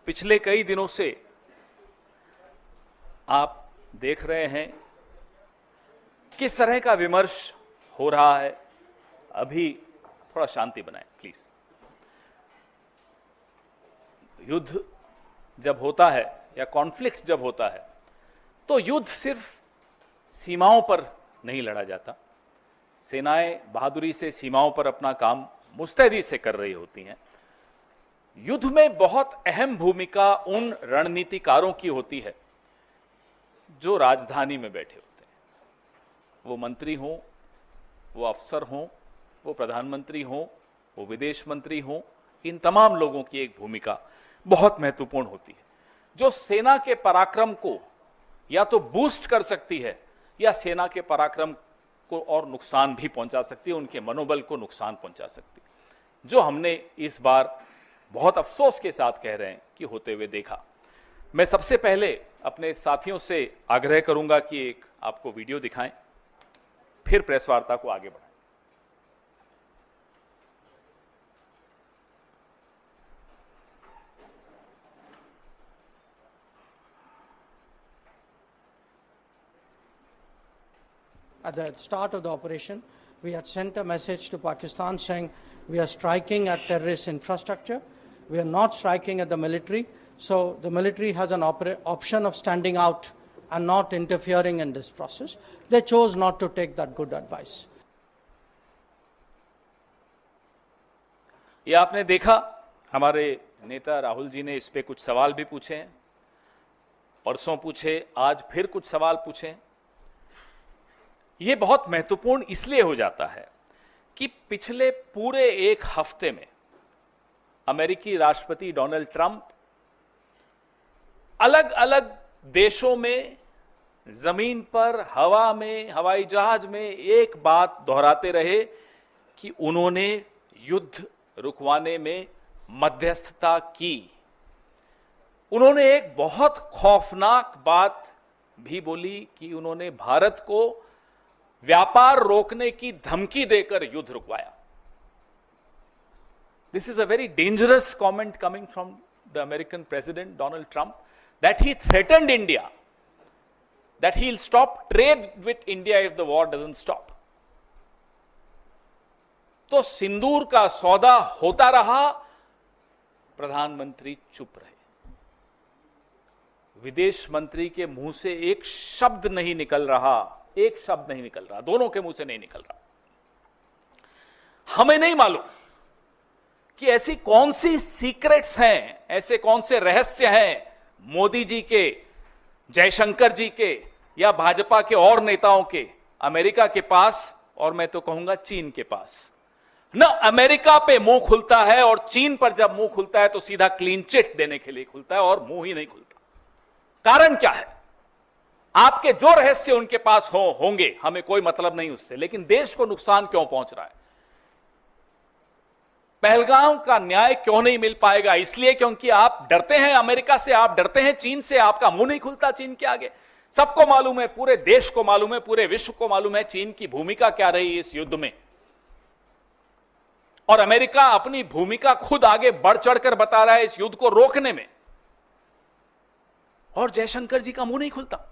पिछले कई दिनों से आप देख रहे हैं किस तरह का विमर्श हो रहा है। अभी थोड़ा शांति बनाएं प्लीज। युद्ध जब होता है या कॉन्फ्लिक्ट जब होता है तो युद्ध सिर्फ सीमाओं पर नहीं लड़ा जाता। सेनाएं बहादुरी से सीमाओं पर अपना काम मुस्तैदी से कर रही होती हैं। युद्ध में बहुत अहम भूमिका उन रणनीतिकारों की होती है जो राजधानी में बैठे होते हैं। वो मंत्री हों, वो अफसर हों, वो प्रधानमंत्री हों, वो विदेश मंत्री हों, इन तमाम लोगों की एक भूमिका बहुत महत्वपूर्ण होती है जो सेना के पराक्रम को या तो बूस्ट कर सकती है या सेना के पराक्रम को और नुकसान भी पहुंचा सकती है, उनके मनोबल को नुकसान पहुंचा सकती है, जो हमने इस बार बहुत अफसोस के साथ कह रहे हैं कि होते हुए देखा। मैं सबसे पहले अपने साथियों से आग्रह करूंगा कि एक आपको वीडियो दिखाएं, फिर प्रेस वार्ता को आगे बढ़ाएं। At the start of the operation, we had sent a message to Pakistan saying we are striking at terrorist infrastructure. We are not striking at the military. So the military has an option of standing out and not interfering in this process. They chose not to take that good advice. ये आपने देखा, हमारे नेता राहुल जी ने इस पे कुछ सवाल भी पूछे हैं, परसों पूछे, आज फिर कुछ सवाल पूछे। ये बहुत महत्वपूर्ण इसलिए हो जाता है कि पिछले पूरे एक हफ्ते में अमेरिकी राष्ट्रपति डोनाल्ड ट्रंप अलग अलग देशों में, जमीन पर, हवा में, हवाई जहाज में एक बात दोहराते रहे कि उन्होंने युद्ध रुकवाने में मध्यस्थता की। उन्होंने एक बहुत खौफनाक बात भी बोली कि उन्होंने भारत को व्यापार रोकने की धमकी देकर युद्ध रुकवाया। This is a very dangerous comment coming from the American President Donald Trump, that he threatened India, that he'll stop trade with India if the war doesn't stop. तो सिंदूर का सौदा होता रहा, प्रधानमंत्री चुप रहे। विदेश मंत्री के मुंह से एक शब्द नहीं निकल रहा, एक शब्द नहीं निकल रहा, दोनों के मुंह से नहीं निकल रहा। हमें नहीं मालूम कि ऐसी कौन सी सीक्रेट्स हैं, ऐसे कौन से रहस्य हैं मोदी जी के, जयशंकर जी के या भाजपा के और नेताओं के अमेरिका के पास, और मैं तो कहूंगा चीन के पास। न अमेरिका पे मुंह खुलता है, और चीन पर जब मुंह खुलता है तो सीधा क्लीन चिट देने के लिए खुलता है और मुंह ही नहीं खुलता। कारण क्या है? आपके जो रहस्य उनके पास होंगे, हमें कोई मतलब नहीं उससे, लेकिन देश को नुकसान क्यों पहुंच रहा है? पहलगाम का न्याय क्यों नहीं मिल पाएगा? इसलिए क्योंकि आप डरते हैं अमेरिका से, आप डरते हैं चीन से, आपका मुंह नहीं खुलता चीन के आगे। सबको मालूम है, पूरे देश को मालूम है, पूरे विश्व को मालूम है चीन की भूमिका क्या रही इस युद्ध में, और अमेरिका अपनी भूमिका खुद आगे बढ़ चढ़कर बता रहा है इस युद्ध को रोकने में, और जयशंकर जी का मुंह नहीं खुलता।